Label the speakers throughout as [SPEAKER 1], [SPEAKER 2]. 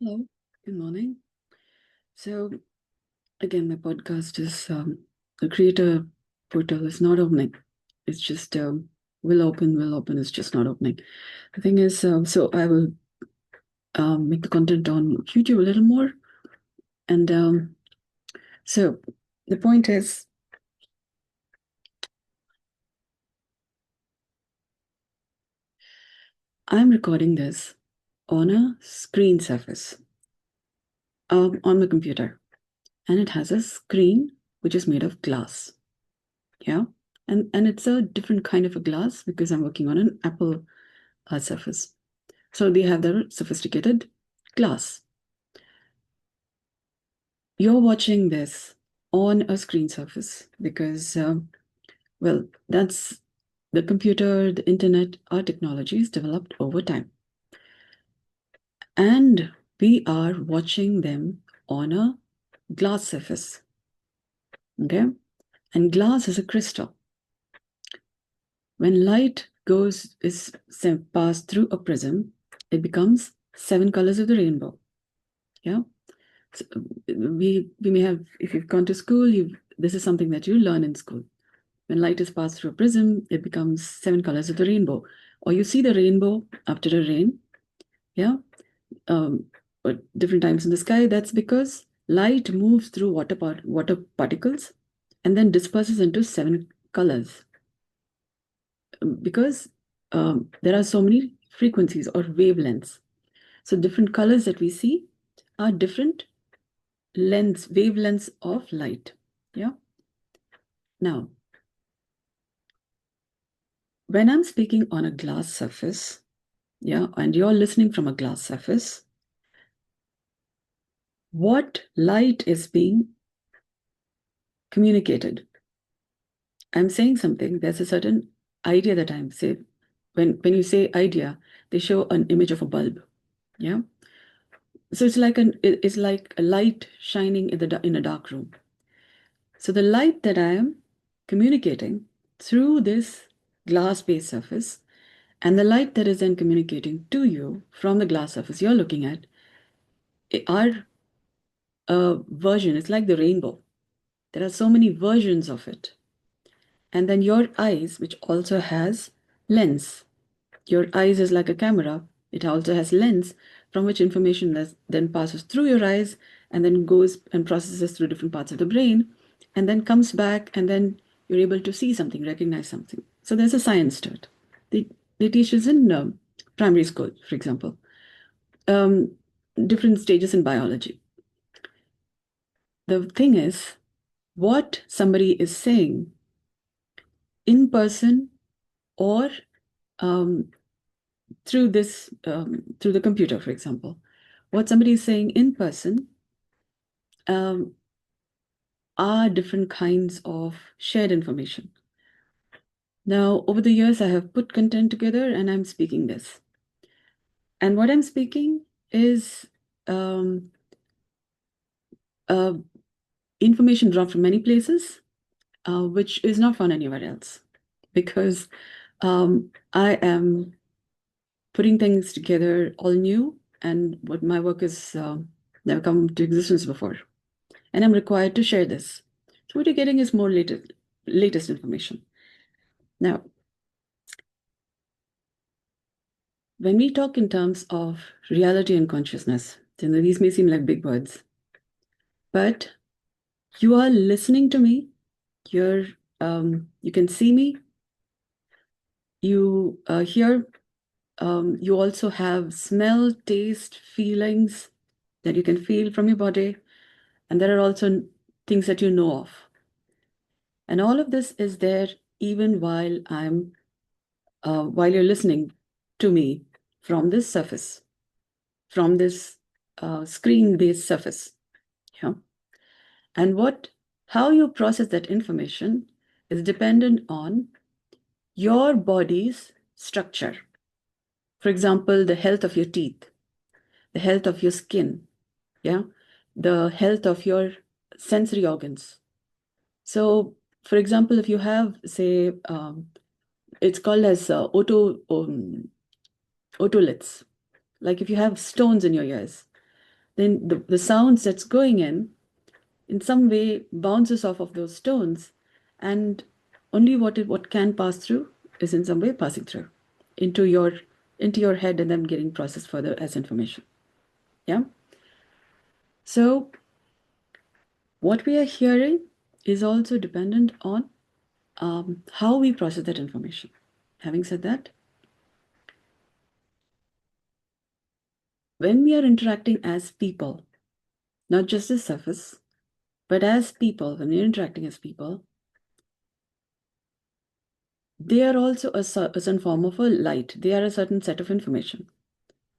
[SPEAKER 1] Hello, good morning. So again, my podcast is the creator portal is not opening. It's just will open. It's just not opening. The thing is, so I will make the content on YouTube a little more. And so the point is, I'm recording this on a screen surface on my computer, and it has a screen which is made of glass. Yeah. And it's a different kind of a glass because I'm working on an Apple surface. So they have their sophisticated glass. You're watching this on a screen surface because, well, that's the computer, the internet, our technologies developed over time. And we are watching them on a glass surface. Okay? And glass is a crystal. When light is passed through a prism, it becomes 7 colors of the rainbow. Yeah. So we may have, if you've gone to school, this is something that you learn in school. When light is passed through a prism, it becomes 7 colors of the rainbow. Or you see the rainbow after a rain. Yeah. But different times in the sky. That's because light moves through water particles and then disperses into 7 colors. Because there are so many frequencies or wavelengths. So different colors that we see are different wavelengths of light. Yeah. Now, when I'm speaking on a glass surface, yeah, and you're listening from a glass surface, what light is being communicated? I'm saying something, there's a certain idea that I'm saying. When you say idea, they show an image of a bulb. Yeah. So it's like a light shining in a dark room. So the light that I am communicating through this glass-based surface and the light that is then communicating to you from the glass surface you're looking at are a version. It's like the rainbow. There are so many versions of it. And then your eyes, which also has lens. Your eyes is like a camera. It also has lens from which information then passes through your eyes and then goes and processes through different parts of the brain and then comes back and then you're able to see something, recognize something. So there's a science to it. They teach us in primary school, for example, um, different stages in biology. The thing is, what somebody is saying in person or um, through through the computer, for example, what somebody is saying in person um, are different kinds of shared information. Now, over the years, I have put content together and I'm speaking this. And what I'm speaking is um, uh, information drawn from many places, which is not found anywhere else. Because I am putting things together all new, and what my work is never come to existence before. And I'm required to share this. So what you're getting is more latest information. Now, when we talk in terms of reality and consciousness, these may seem like big words, but you are listening to me. You can see me. You hear. You also have smell, taste, feelings that you can feel from your body, and there are also things that you know of. And all of this is there even while you're listening to me from this surface, from this screen-based surface. Yeah. And how you process that information is dependent on your body's structure. For example, the health of your teeth, the health of your skin, yeah, the health of your sensory organs. So, for example, if you have, say, it's called as otoliths. Like if you have stones in your ears, then the sounds that's going in some way bounces off of those stones, and only what can pass through is in some way passing through into your head and then getting processed further as information. Yeah. So what we are hearing is also dependent on how we process that information. Having said that, when we are interacting as people, not just as surface, but as people, when we're interacting as people, they are also a certain form of a light. They are a certain set of information.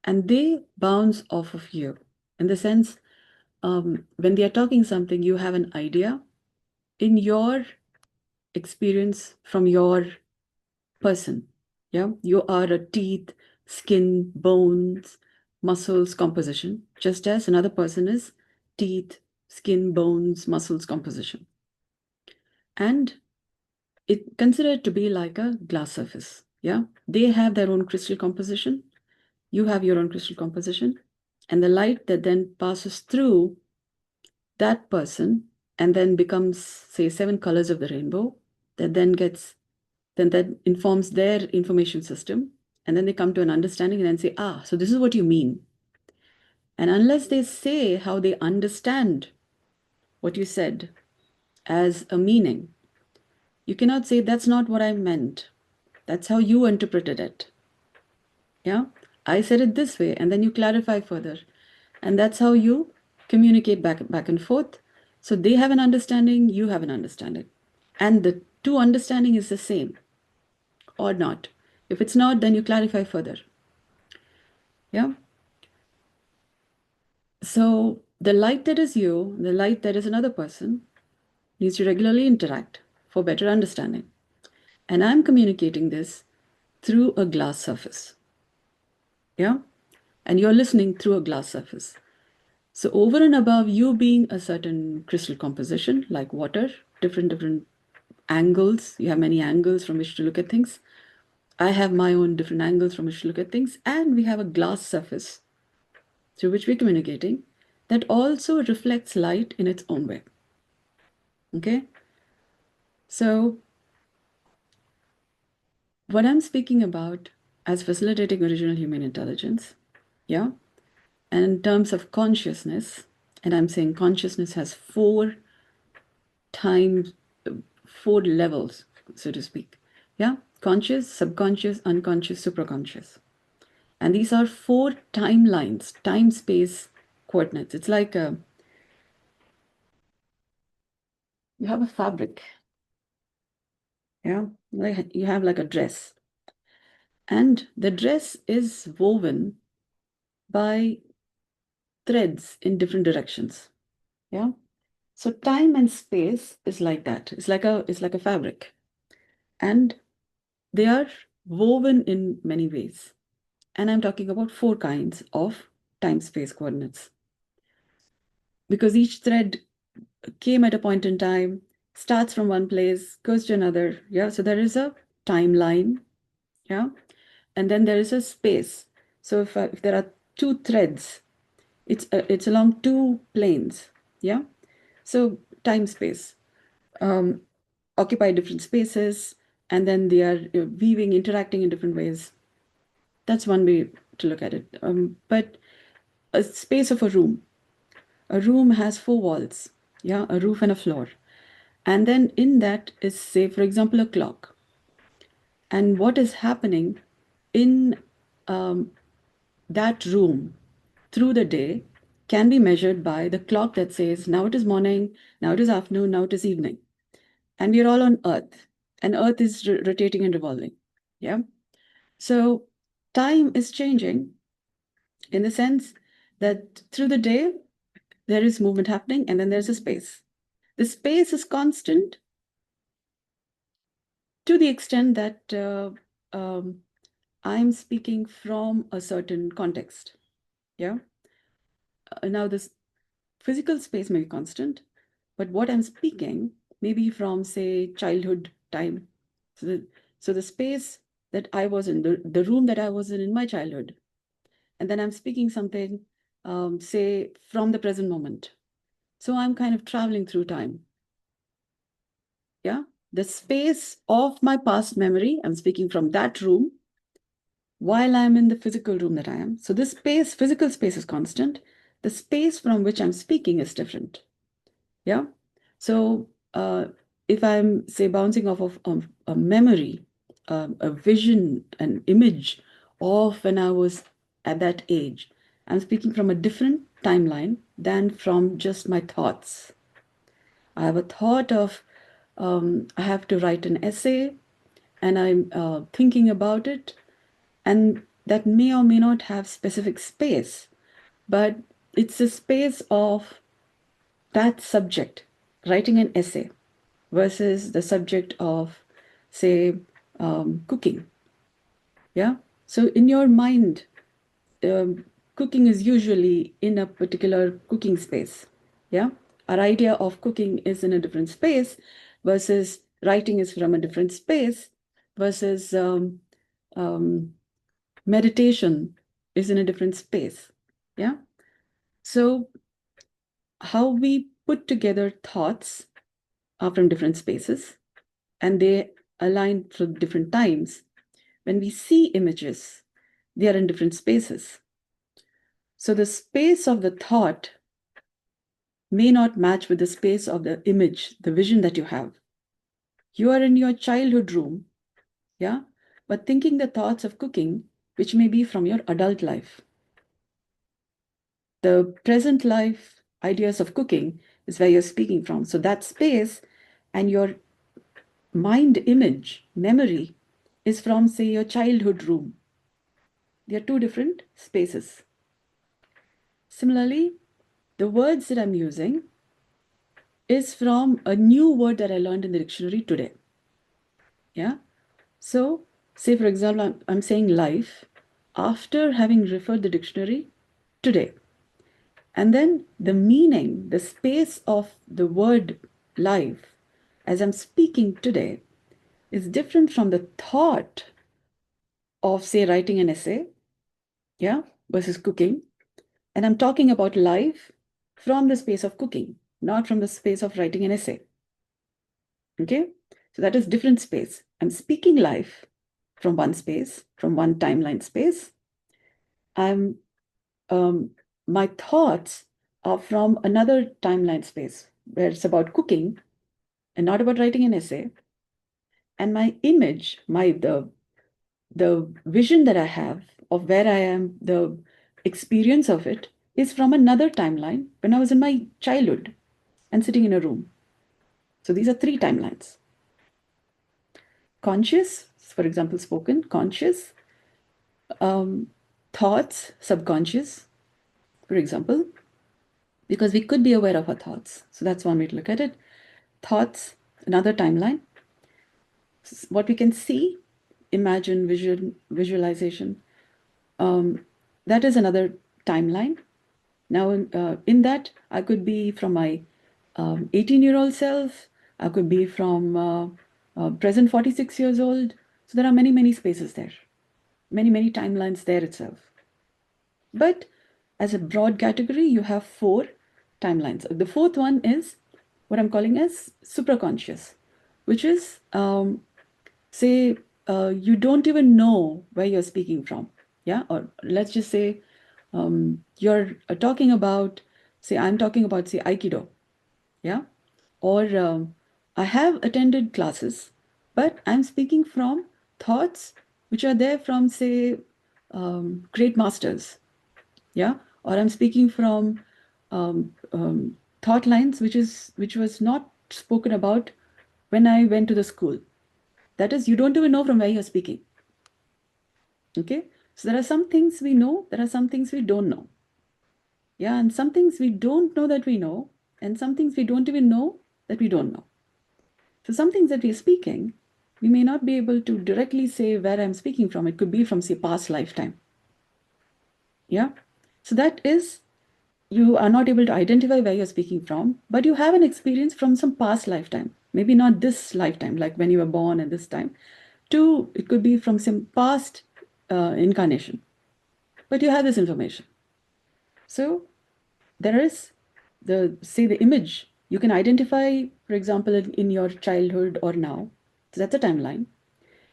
[SPEAKER 1] And they bounce off of you. In the sense, when they are talking something, you have an idea in your experience from your person. Yeah, you are a teeth, skin, bones, muscles composition, just as another person is teeth, skin, bones, muscles composition. And it considered to be like a glass surface. Yeah, they have their own crystal composition. You have your own crystal composition, and the light that then passes through that person and then becomes, say, 7 colors of the rainbow, that then that informs their information system, and then they come to an understanding and then say, so this is what you mean. And unless they say how they understand what you said as a meaning, you cannot say that's not what I meant. That's how you interpreted it. Yeah, I said it this way, and then you clarify further, and that's how you communicate back and forth. So they have an understanding, you have an understanding, and the two understanding is the same or not. If it's not, then you clarify further. Yeah. So the light that is you, the light that is another person, needs to regularly interact for better understanding. And I'm communicating this through a glass surface. Yeah. And you're listening through a glass surface. So over and above you being a certain crystal composition, like water, different angles, you have many angles from which to look at things. I have my own different angles from which to look at things, and we have a glass surface through which we're communicating that also reflects light in its own way. Okay? So what I'm speaking about as facilitating original human intelligence, yeah, and in terms of consciousness, and I'm saying consciousness has 4 times, 4 levels, so to speak. Yeah, conscious, subconscious, unconscious, supraconscious. And these are 4 timelines, time space coordinates. It's like you have a fabric. Yeah, like you have like a dress. And the dress is woven by threads in different directions. Yeah. So time and space is like that. It's like a fabric. And they are woven in many ways. And I'm talking about 4 kinds of time space coordinates. Because each thread came at a point in time, starts from one place, goes to another. Yeah. So there is a timeline. Yeah. And then there is a space. So if there are 2 threads, it's along 2 planes. Yeah. So time space, occupy different spaces, and then they are weaving, interacting in different ways. That's one way to look at it. But a space of a room has 4 walls. Yeah, a roof and a floor. And then in that is, say, for example, a clock. And what is happening in that room through the day can be measured by the clock that says, now it is morning, now it is afternoon, now it is evening. And we are all on Earth, and Earth is rotating and revolving. Yeah. So time is changing in the sense that through the day, there is movement happening, and then there's a space. The space is constant to the extent that I'm speaking from a certain context. Yeah. Now, this physical space may be constant, but what I'm speaking may be from, say, childhood time. So the space that I was in, the room that I was in my childhood, and then I'm speaking something say, from the present moment. So I'm kind of traveling through time. Yeah, the space of my past memory, I'm speaking from that room while I'm in the physical room that I am. So this space, physical space is constant. The space from which I'm speaking is different. Yeah. So if I'm, say, bouncing off of a memory, a vision, an image of when I was at that age, I'm speaking from a different timeline than from just my thoughts. I have a thought of I have to write an essay, and I'm thinking about it, and that may or may not have specific space, but it's a space of that subject, writing an essay, versus the subject of, say, cooking. Yeah. So in your mind, cooking is usually in a particular cooking space. Yeah. Our idea of cooking is in a different space, versus writing is from a different space, versus meditation is in a different space. Yeah. So how we put together thoughts are from different spaces, and they align through different times. When we see images, they are in different spaces. So the space of the thought may not match with the space of the image, the vision that you have. You are in your childhood room, yeah, but thinking the thoughts of cooking, which may be from your adult life. The present life ideas of cooking is where you're speaking from. So that space and your mind image, memory, is from, say, your childhood room. They are two different spaces. Similarly, the words that I'm using is from a new word that I learned in the dictionary today. Yeah. So, say for example, I'm saying life after having referred the dictionary today. And then the meaning, the space of the word life as I'm speaking today is different from the thought of, say, writing an essay, yeah, versus cooking. And I'm talking about life from the space of cooking, not from the space of writing an essay. Okay? So that is different space. I'm speaking life from one space, from one timeline space. I'm my thoughts are from another timeline space where it's about cooking and not about writing an essay. And my image, the vision that I have of where I am, the experience of it is from another timeline when I was in my childhood and sitting in a room. So these are three timelines. Conscious, for example, spoken, conscious, thoughts, subconscious, for example, because we could be aware of our thoughts. So that's one way to look at it. Thoughts, another timeline. What we can see, imagine, vision, visualization, that is another timeline. Now, in that, I could be from my 18-year-old self, I could be from present 46 years old. So there are many, many spaces there, many, many timelines there itself. But as a broad category, you have four timelines. The fourth one is what I'm calling as supraconscious, which is, say, you don't even know where you're speaking from. Yeah. Or let's just say you're talking about, say, I'm talking about, say, Aikido. Yeah. Or I have attended classes, but I'm speaking from thoughts which are there from, say, great masters. Yeah. Or I'm speaking from thought lines which was not spoken about when I went to the school. That is, you don't even know from where you're speaking. Okay. So there are some things we know, there are some things we don't know. Yeah. And some things we don't know that we know, and some things we don't even know that we don't know. So some things that we're speaking, we may not be able to directly say where I'm speaking from. It could be from, say, past lifetime. Yeah. So that is, you are not able to identify where you're speaking from, but you have an experience from some past lifetime. Maybe not this lifetime, like when you were born at this time. Two, it could be from some past incarnation. But you have this information. So there is the image you can identify, for example, in your childhood or now. So that's a timeline.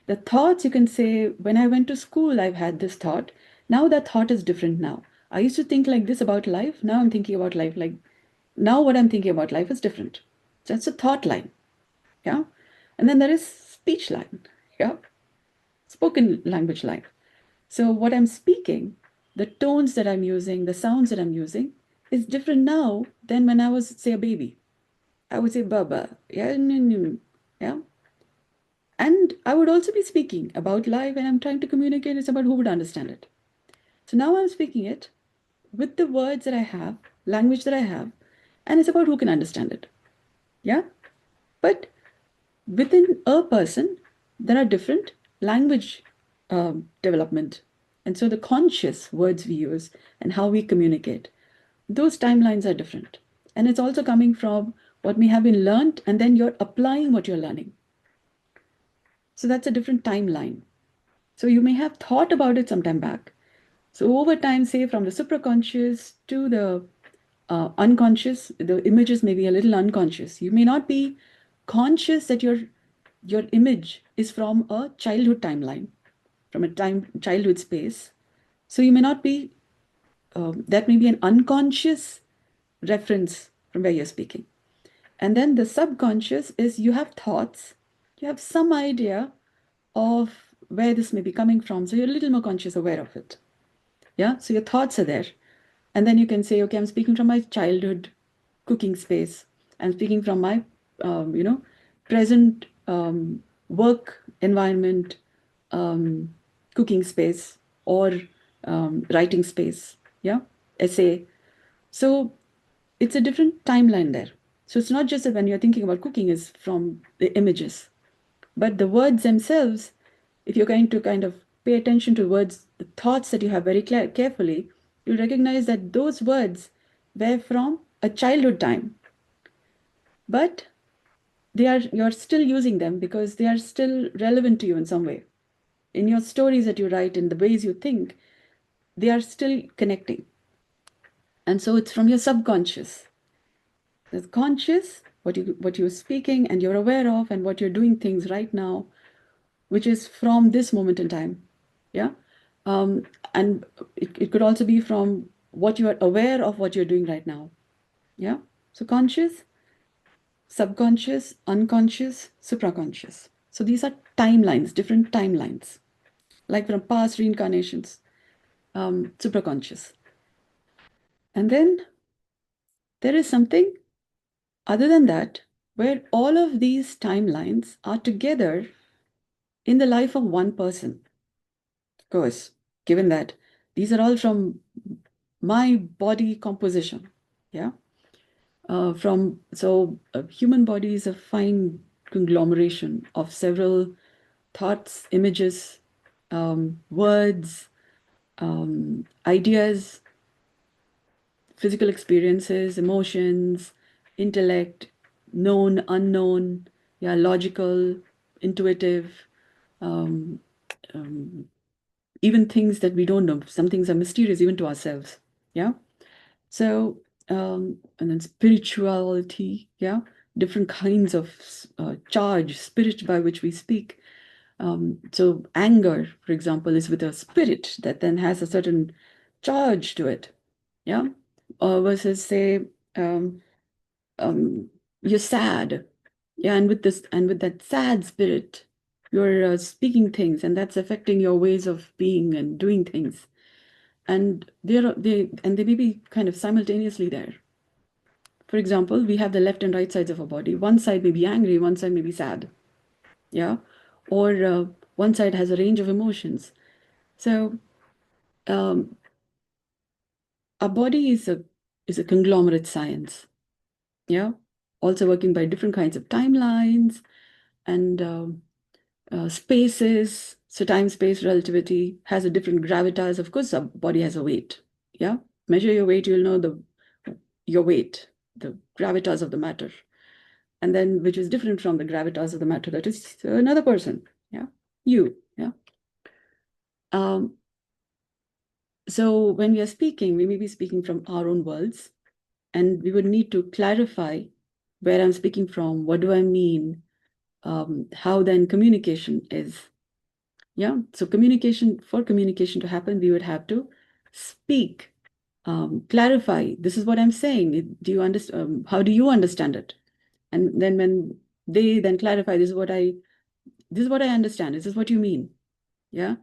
[SPEAKER 1] The thoughts, you can say, when I went to school, I've had this thought. Now that thought is different now. I used to think like this about life. Now I'm thinking about life like, now what I'm thinking about life is different. So that's a thought line. Yeah. And then there is speech line. Yeah. Spoken language line. So what I'm speaking, the tones that I'm using, the sounds that I'm using is different now than when I was, say, a baby. I would say baba. Yeah. Yeah. And I would also be speaking about life and I'm trying to communicate. It's about who would understand it. So now I'm speaking it with the words that I have, language that I have, and it's about who can understand it. Yeah. But within a person, there are different language development. And so the conscious words we use and how we communicate, those timelines are different. And it's also coming from what may have been learned, and then you're applying what you're learning. So that's a different timeline. So you may have thought about it some time back. So over time, say from the supraconscious to the unconscious, the images may be a little unconscious. You may not be conscious that your image is from a childhood timeline, from a childhood space. So you may not be, that may be an unconscious reference from where you're speaking. And then the subconscious is you have thoughts, you have some idea of where this may be coming from. So you're a little more conscious, aware of it. Yeah. So your thoughts are there. And then you can say, okay, I'm speaking from my childhood cooking space. I'm speaking from my, present work environment, cooking space, or writing space. Yeah. Essay. So it's a different timeline there. So it's not just that when you're thinking about cooking is from the images, but the words themselves, if you're going to kind of pay attention to words, the thoughts that you have very carefully, you'll recognize that those words were from a childhood time. But you're still using them because they are still relevant to you in some way. In your stories that you write, in the ways you think, they are still connecting. And so it's from your subconscious. The conscious, what you're speaking and you're aware of and what you're doing things right now, which is from this moment in time. Yeah. And it could also be from what you are aware of what you're doing right now. Yeah. So conscious, subconscious, unconscious, supraconscious. So these are timelines, different timelines, like from past reincarnations, supraconscious. And then there is something other than that, where all of these timelines are together in the life of one person. Of course, given that these are all from my body composition. Yeah. Human body is a fine conglomeration of several thoughts, images, words, ideas, physical experiences, emotions, intellect, known, unknown, yeah, logical, intuitive, um, um, even things that we don't know. Some things are mysterious even to ourselves. Yeah. So, and then spirituality, yeah, different kinds of charge, spirit by which we speak. So anger, for example, is with a spirit that then has a certain charge to it. Yeah. Versus say, um, you're sad. Yeah. And with that sad spirit, you're speaking things and that's affecting your ways of being and doing things. And they may be kind of simultaneously there. For example, we have the left and right sides of our body. One side may be angry, one side may be sad. Yeah. Or one side has a range of emotions. So um, our body is a conglomerate science. Yeah. Also working by different kinds of timelines and spaces. So time, space, relativity has a different gravitas. Of course, our body has a weight. Yeah. Measure your weight, you'll know your weight, the gravitas of the matter. And then which is different from the gravitas of the matter that is another person. Yeah. You. Yeah. Um, So when we are speaking, we may be speaking from our own worlds, and we would need to clarify where I'm speaking from, what do I mean, how then communication is. Yeah, so for communication to happen, we would have to speak, clarify, this is what I'm saying. Do you understand? How do you understand it? And then when they then clarify, this is what I understand. This is what you mean. Yeah.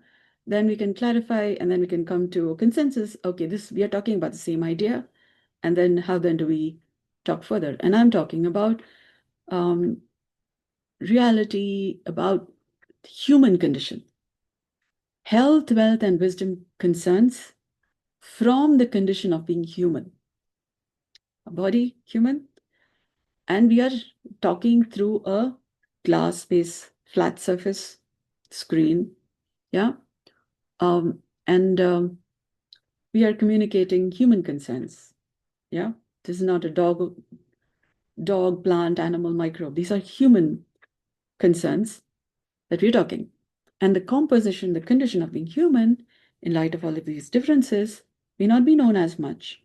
[SPEAKER 1] Then we can clarify, and then we can come to a consensus. Okay, we are talking about the same idea. And then how then do we talk further? And I'm talking about um, reality, about human condition, health, wealth, and wisdom concerns from the condition of being human, a body human, and we are talking through a glass space, flat surface screen. Yeah. And we are communicating human concerns. Yeah. This is not a dog, plant, animal, microbe. These are human concerns that we're talking. And the composition, the condition of being human, in light of all of these differences, may not be known as much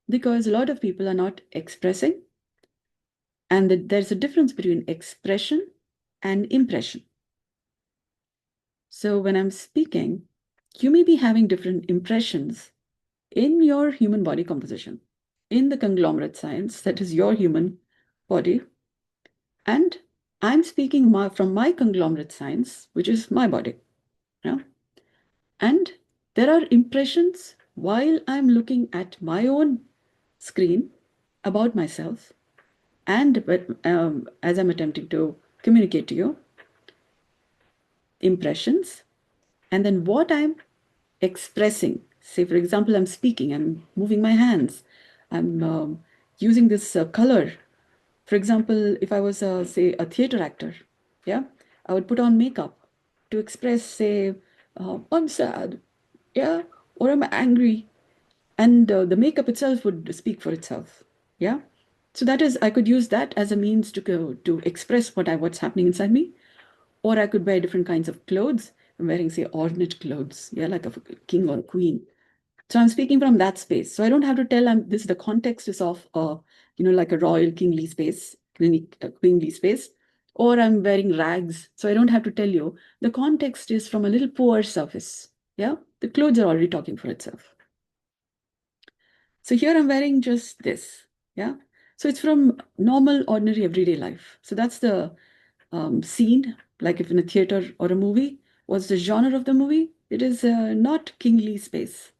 [SPEAKER 1] because a lot of people are not expressing, and there's a difference between expression and impression. So when I'm speaking, you may be having different impressions in your human body composition, in the conglomerate science that is your human body. And I'm speaking from my conglomerate science, which is my body. Yeah? And there are impressions while I'm looking at my own screen about myself, and as I'm attempting to communicate to you, impressions, and then what I'm expressing. Say, for example, I'm speaking, I'm moving my hands, I'm using this color. For example, if I was, say, a theater actor, yeah, I would put on makeup to express, say, I'm sad, yeah, or I'm angry, and the makeup itself would speak for itself, yeah. So that is, I could use that as a means to express what's happening inside me, or I could wear different kinds of clothes. I'm wearing, say, ornate clothes, yeah, like a king or a queen. So I'm speaking from that space. So I don't have to tell this, the context is of, like a royal kingly space, queenly space, or I'm wearing rags. So I don't have to tell you. The context is from a little poor surface. Yeah. The clothes are already talking for itself. So here I'm wearing just this. Yeah. So it's from normal, ordinary, everyday life. So that's the scene, like if in a theater or a movie. What's the genre of the movie? It is not kingly space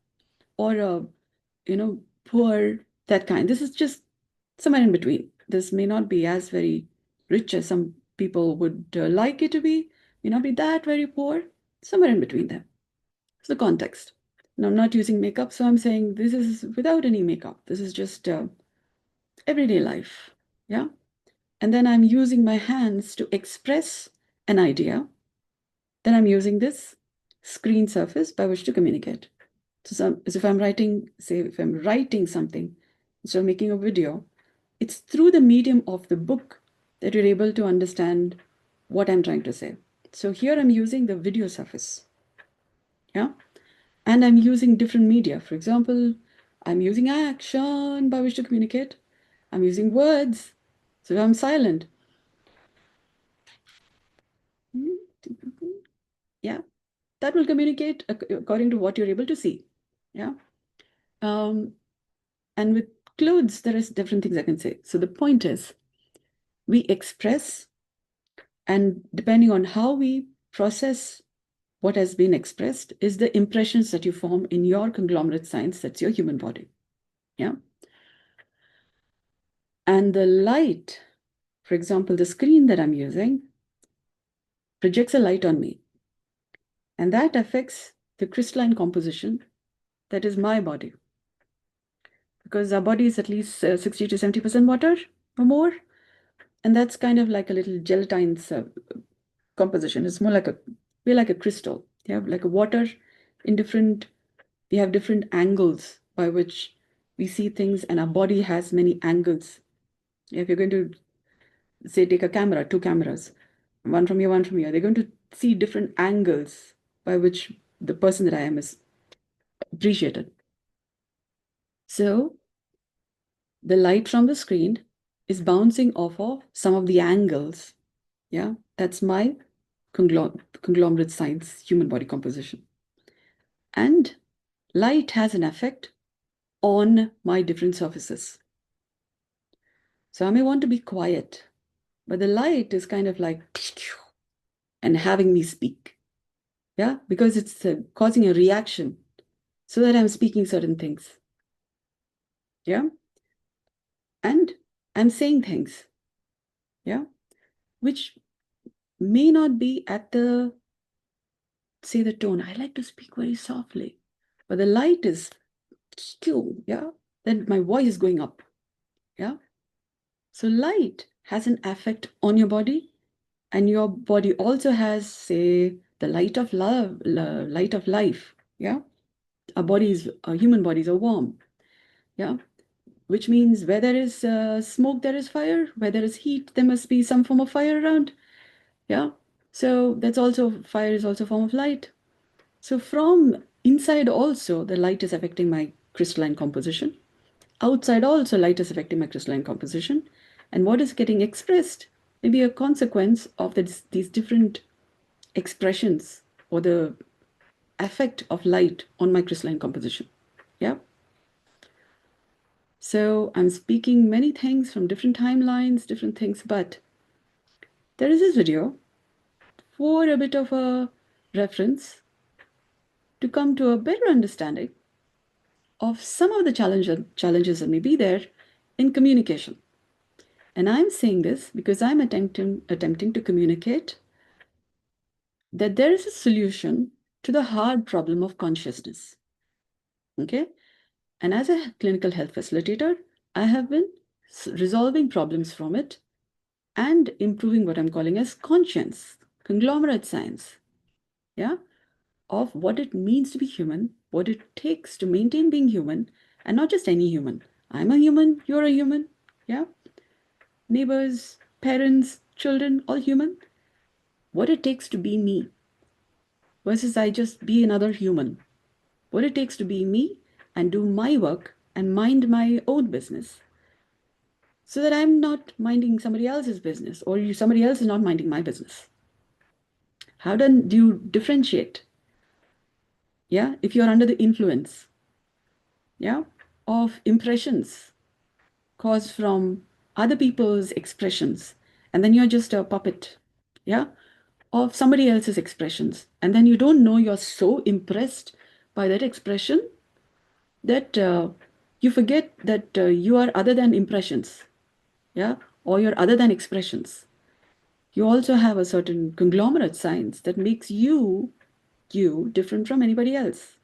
[SPEAKER 1] or poor, that kind. This is just somewhere in between. This may not be as very rich as some people would like it to be, may not be that very poor, somewhere in between them. It's the context. And I'm not using makeup, so I'm saying this is without any makeup. This is just everyday life. Yeah. And then I'm using my hands to express an idea. Then I'm using this screen surface by which to communicate. So if I'm writing, say, if I'm writing something, instead of making a video, it's through the medium of the book that you're able to understand what I'm trying to say. So here I'm using the video surface. Yeah. And I'm using different media. For example, I'm using action by which to communicate. I'm using words. So if I'm silent, yeah, that will communicate according to what you're able to see. Yeah. And with clothes, there is different things I can say. So the point is, we express, and depending on how we process what has been expressed, is the impressions that you form in your conglomerate science, that's your human body. Yeah. And the light, for example, the screen that I'm using projects a light on me, and that affects the crystalline composition that is my body. Because our body is at least 60 to 70% water or more. And that's kind of like a little gelatine composition. It's more like we're like a crystal. Yeah, like a water in we have different angles by which we see things, and our body has many angles. If you're going to, say, take a camera, two cameras, one from here, one from here, they're going to see different angles by which the person that I am is appreciated. So the light from the screen is bouncing off of some of the angles. Yeah, that's my conglomerate science, human body composition. And light has an effect on my different surfaces. So I may want to be quiet, but the light is kind of like and having me speak. Yeah, because it's causing a reaction so that I'm speaking certain things. Yeah, and I'm saying things. Yeah, which may not be at the, say, the tone. I like to speak very softly, but the light is, yeah, then my voice is going up. Yeah, so light has an effect on your body, and your body also has, say, the light of love, light of life. Yeah, our human bodies are warm. Yeah, which means where there is smoke, there is fire. Where there is heat, there must be some form of fire around. Yeah, so that's also, fire is also a form of light. So from inside also, the light is affecting my crystalline composition. Outside also, light is affecting my crystalline composition. And what is getting expressed may be a consequence of these different expressions or the effect of light on my crystalline composition. Yeah. So I'm speaking many things from different timelines, different things, but there is this video for a bit of a reference to come to a better understanding of some of the challenges that may be there in communication. And I'm saying this because I'm attempting to communicate that there is a solution to the hard problem of consciousness. Okay? And as a clinical health facilitator, I have been resolving problems from it and improving what I'm calling as conscience, conglomerate science. Yeah? Of what it means to be human, what it takes to maintain being human, and not just any human. I'm a human, you're a human. Yeah? Neighbors, parents, children, all human. What it takes to be me versus I just be another human. What it takes to be me and do my work and mind my own business so that I'm not minding somebody else's business or somebody else is not minding my business. How do you differentiate? Yeah, if you're under the influence, yeah, of impressions caused from other people's expressions, and then you're just a puppet, yeah, of somebody else's expressions, and then you don't know, you're so impressed by that expression that you forget that you are other than impressions, yeah, or you're other than expressions. You also have a certain conglomerate science that makes you different from anybody else,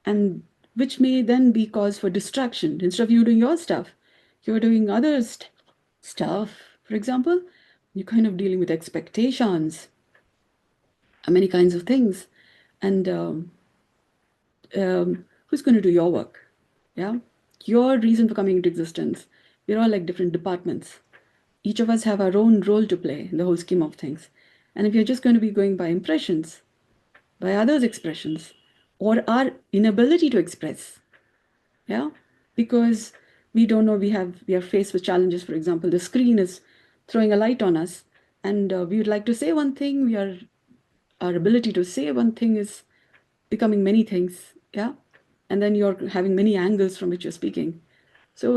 [SPEAKER 1] and which may then be cause for distraction. Instead of you doing your stuff, you're doing others' stuff. For example, you're kind of dealing with expectations and many kinds of things. And who's going to do your work? Yeah, your reason for coming into existence. We're all like different departments. Each of us have our own role to play in the whole scheme of things. And if you're just going to be going by impressions, by others' expressions, or our inability to express, yeah, because we don't know, we are faced with challenges. For example, the screen is throwing a light on us, and we would like to say one thing. Our ability to say one thing is becoming many things, yeah, and then you're having many angles from which you're speaking. So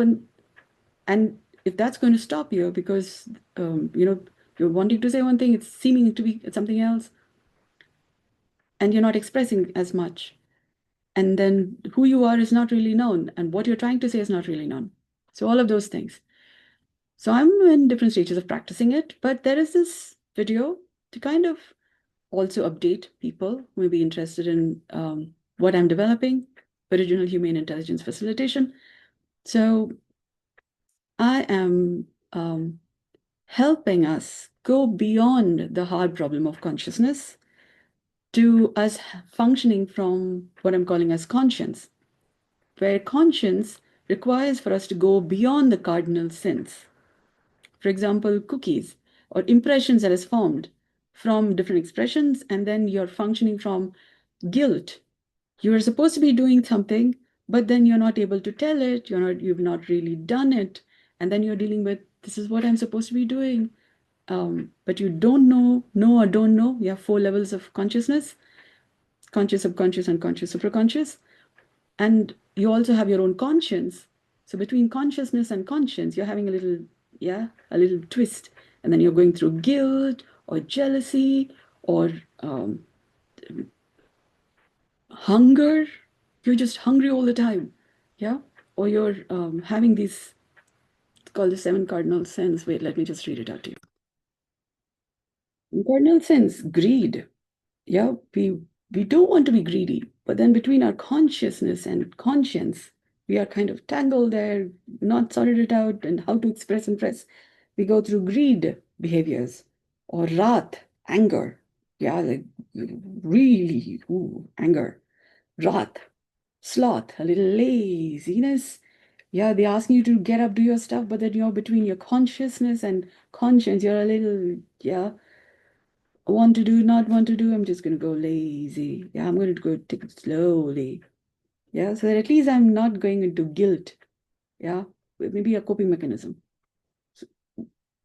[SPEAKER 1] and if that's going to stop you because you're wanting to say one thing, it's seeming to be something else, and you're not expressing as much, and then who you are is not really known, and what you're trying to say is not really known. So all of those things. So I'm in different stages of practicing it, but there is this video to kind of also update people who may be interested in what I'm developing, original humane intelligence facilitation. So I am helping us go beyond the hard problem of consciousness to us functioning from what I'm calling as conscience, where conscience requires for us to go beyond the cardinal sins. For example, cookies or impressions that is formed from different expressions, and then you're functioning from guilt You're supposed to be doing something, but then you're not able to tell it. You've not really done it. And then you're dealing with, this is what I'm supposed to be doing. But you don't know or don't know. You have 4 levels of consciousness: conscious, subconscious, unconscious, superconscious. And you also have your own conscience. So between consciousness and conscience, you're having a little twist. And then you're going through guilt or jealousy or hunger. You're just hungry all the time. Yeah. Or you're having these, it's called the 7 cardinal sins. Wait, let me just read it out to you. Cardinal sins: greed. Yeah, we don't want to be greedy, but then between our consciousness and conscience, we are kind of tangled there, not sorted it out, and how to express and press. We go through greed behaviors or wrath, anger. Yeah, like really, anger, wrath, sloth, a little laziness. Yeah, they ask you to get up, do your stuff, but then you're between your consciousness and conscience, you're a little, yeah, want to do, not want to do, I'm just going to go lazy. Yeah, I'm going to go take it slowly. Yeah, so that at least I'm not going into guilt. Yeah, maybe a coping mechanism. So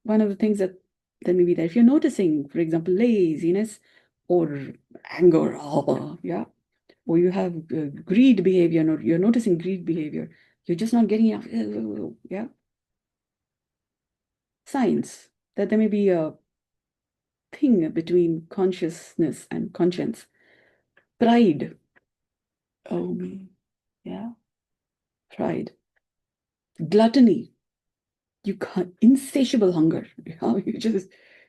[SPEAKER 1] one of the things that may be there, if you're noticing, for example, laziness or anger, yeah, or you have greed behavior, you're noticing greed behavior, you're just not getting enough, yeah, signs that there may be a thing between consciousness and conscience. Pride. Oh, me. Yeah. Pride. Gluttony. You can't, insatiable hunger.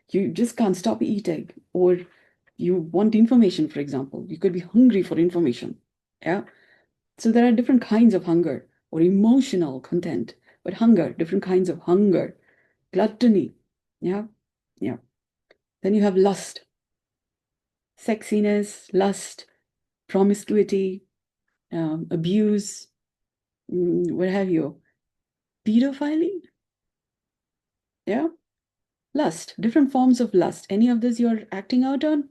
[SPEAKER 1] You just can't stop eating. Or you want information, for example. You could be hungry for information. Yeah. So there are different kinds of hunger or emotional content, but hunger, different kinds of hunger. Gluttony. Yeah. Yeah. Then you have lust, sexiness, lust, promiscuity, abuse, what have you, pedophilia. Yeah. Lust, different forms of lust. Any of this you're acting out on,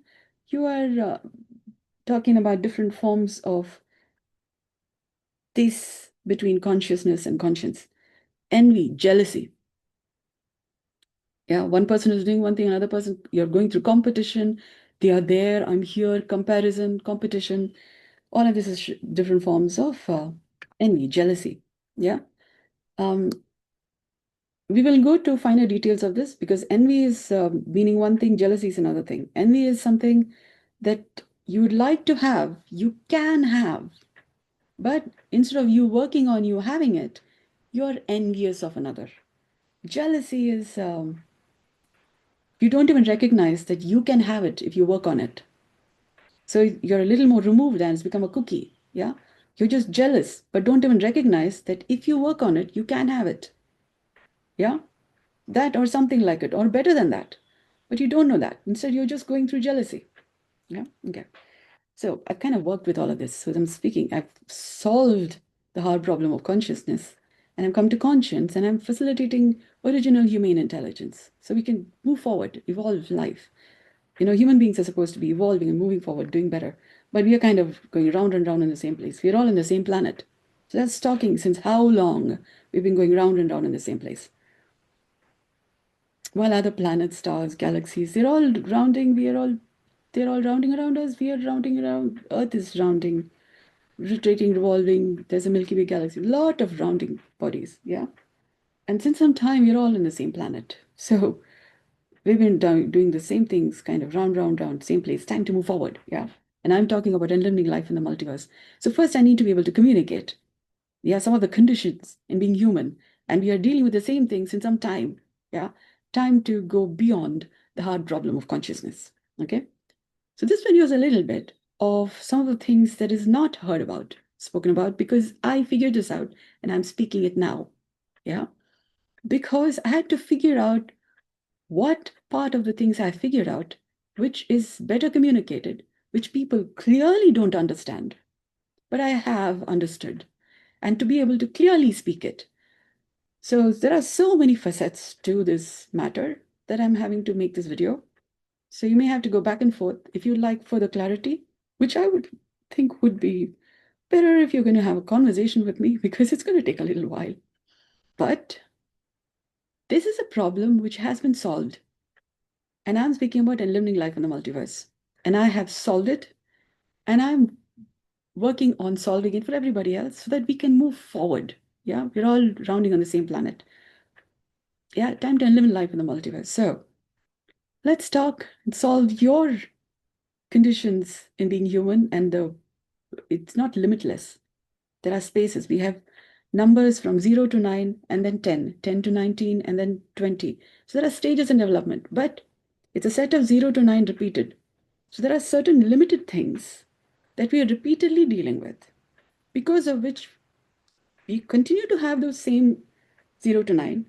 [SPEAKER 1] you are talking about different forms of this between consciousness and conscience. Envy, jealousy. Yeah, one person is doing one thing, another person, you're going through competition. They are there, I'm here, comparison, competition. All of this is different forms of envy, jealousy. Yeah. Um, we will go to finer details of this because envy is meaning one thing, jealousy is another thing. Envy is something that you would like to have, you can have, but instead of you working on you having it, you're envious of another. Jealousy is you don't even recognize that you can have it if you work on it. So you're a little more removed and it's become a cookie. Yeah. You're just jealous, but don't even recognize that if you work on it, you can have it. Yeah. That or something like it, or better than that. But you don't know that. Instead, you're just going through jealousy. Yeah. Okay. So I've kind of worked with all of this. So as I'm speaking, I've solved the hard problem of consciousness and I've come to conscience and I'm facilitating original humane intelligence so we can move forward, evolve life. Human beings are supposed to be evolving and moving forward, doing better. But we are kind of going round and round in the same place. We're all in the same planet. So that's talking since how long we've been going round and round in the same place. While other planets, stars, galaxies, they're all rounding, they're all rounding around us. We are rounding around, Earth is rounding, rotating, revolving. There's a Milky Way galaxy, a lot of rounding bodies, yeah. And since some time, we're all in the same planet. So we've been doing the same things, kind of round, round, round, same place. Time to move forward, yeah. And I'm talking about enlivening life in the multiverse. So first, I need to be able to communicate. Yeah, some of the conditions in being human, and we are dealing with the same things in some time. Yeah, time to go beyond the hard problem of consciousness. Okay, so this video is a little bit of some of the things that is not heard about, spoken about, because I figured this out and I'm speaking it now. Yeah, because I had to figure out what part of the things I figured out, which is better communicated, which people clearly don't understand, but I have understood, and to be able to clearly speak it. So there are so many facets to this matter that I'm having to make this video. So you may have to go back and forth if you'd like further clarity, which I would think would be better if you're going to have a conversation with me because it's going to take a little while. But this is a problem which has been solved. And I'm speaking about enlivening life in the multiverse. And I have solved it. And I'm working on solving it for everybody else so that we can move forward. Yeah, we're all rounding on the same planet. Yeah, time to enliven life in the multiverse. So let's talk and solve your conditions in being human. And it's not limitless. There are spaces. We have numbers from 0 to 9 and then 10, 10 to 19 and then 20. So there are stages in development, but it's a set of 0 to 9 repeated. So there are certain limited things that we are repeatedly dealing with, because of which we continue to have those same 0 to 9,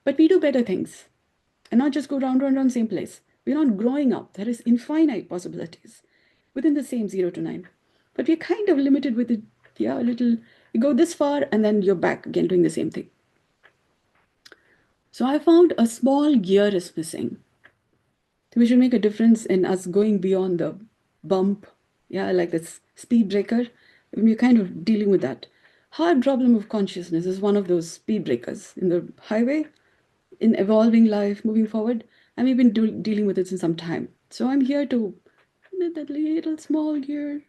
[SPEAKER 1] but we do better things and not just go round, round, round, same place. We're not growing up. There is infinite possibilities within the same 0 to 9. But we're kind of limited with it, yeah, a little. You go this far and then you're back again doing the same thing. So I found a small gear is missing. We should make a difference in us going beyond the bump, yeah, like this speed breaker. We're kind of dealing with that. Hard problem of consciousness is one of those speed breakers in the highway, in evolving life, moving forward. And we've been dealing with it in some time. So I'm here to that little small gear.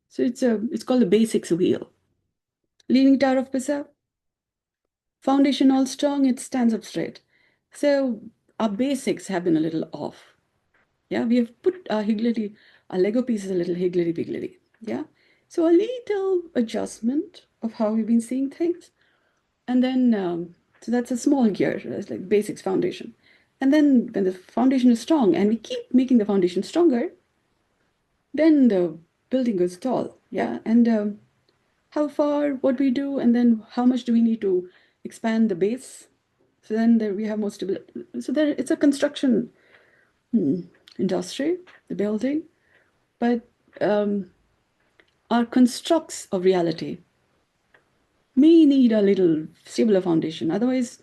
[SPEAKER 1] So it's called the basics wheel. Leaning Tower of Pisa, foundation all strong, it stands up straight. So our basics have been a little off. Yeah, we have put our higgledy, our Lego pieces a little higgledy-piggledy. Yeah, so a little adjustment of how we've been seeing things. And then, so that's a small gear, that's like basics foundation. And then when the foundation is strong and we keep making the foundation stronger, then the building goes tall. Yeah, and how far, what we do, and then how much do we need to expand the base. So then there we have more stability. So there, it's a construction industry, the building, but our constructs of reality may need a little stabler foundation. Otherwise,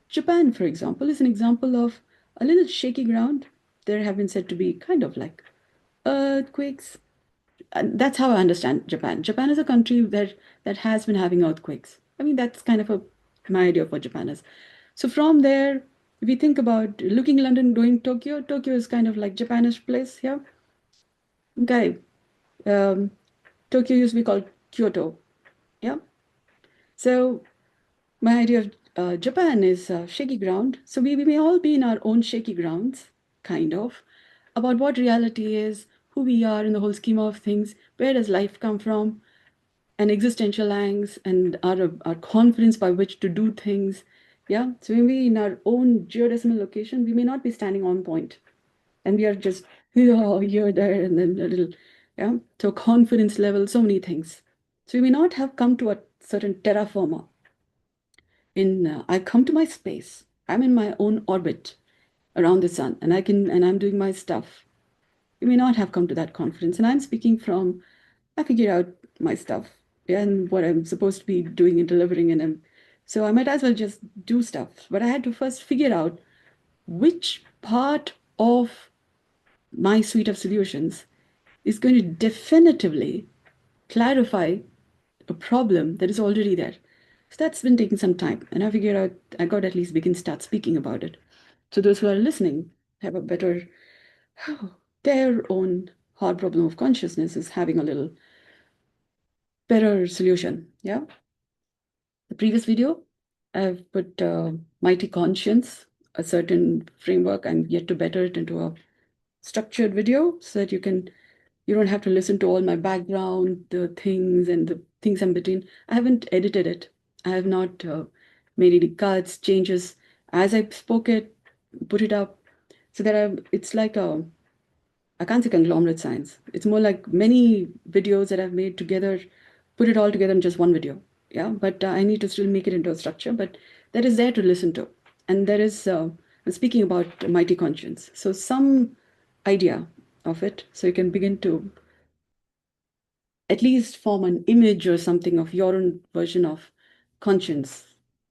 [SPEAKER 1] Japan, for example, is an example of a little shaky ground. There have been said to be kind of like earthquakes. And that's how I understand Japan. Japan is a country that has been having earthquakes. I mean, that's kind of my idea of what Japan is. So from there, if you think about looking London, going Tokyo, Tokyo is kind of like Japanish place here. Okay. Um, Tokyo used to be called Kyoto. Yeah. So my idea of Japan is shaky ground. So we may all be in our own shaky grounds, kind of, about what reality is, who we are in the whole scheme of things, where does life come from, and existential angst, and our confidence by which to do things. Yeah. So maybe in our own geodesimal location, we may not be standing on point, and we are just here, there, and then a little, yeah. So confidence level, so many things. So we may not have come to a certain terra firma I come to my space. I'm in my own orbit around the sun, and I'm doing my stuff. You may not have come to that confidence, and I'm speaking from I figured out my stuff and what I'm supposed to be doing and delivering, so I might as well just do stuff. But I had to first figure out which part of my suite of solutions is going to definitively clarify a problem that is already there. So that's been taking some time. And I figured out I got to at least begin start speaking about it. So those who are listening have a better, their own hard problem of consciousness is having a little better solution. Yeah. The previous video, I've put mighty conscience, a certain framework. I'm yet to better it into a structured video so that you don't have to listen to all my background, the things and the things in between. I haven't edited it. I have not made any cuts, changes. As I spoke it, put it up. So it's like I can't say conglomerate science. It's more like many videos that I've made together, put it all together in just one video. Yeah, but I need to still make it into a structure, but that is there to listen to. And there is, I'm speaking about mighty conscience. So some idea of it, so you can begin to at least form an image or something of your own version of conscience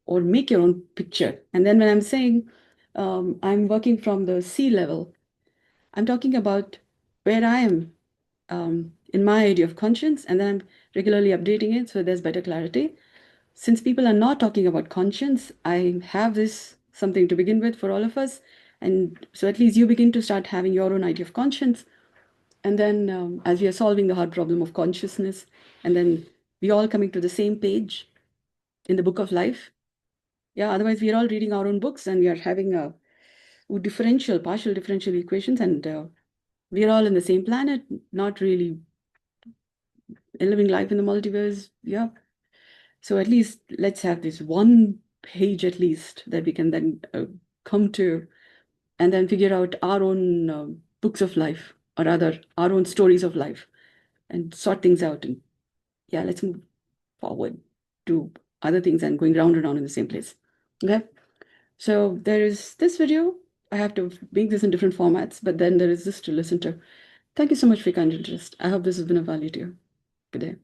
[SPEAKER 1] or make your own picture. And then when I'm saying I'm working from the sea level, I'm talking about where I am in my idea of conscience, and then I'm regularly updating it so there's better clarity. Since people are not talking about conscience, I have this something to begin with for all of us. And so at least you begin to start having your own idea of conscience. And then as we are solving the hard problem of consciousness, and then we all coming to the same page in the book of life. Yeah, otherwise we are all reading our own books and we are having a partial differential equations, and we are all in the same planet, not really living life in the multiverse. Yeah. So at least let's have this one page at least that we can then come to, and then figure out our own books of life, or rather our own stories of life, and sort things out. And yeah, let's move forward to other things and going round and round in the same place. Okay. So there is this video. I have to make this in different formats, but then there is this to listen to. Thank you so much for your kind interest. I hope this has been of value to you. Good day.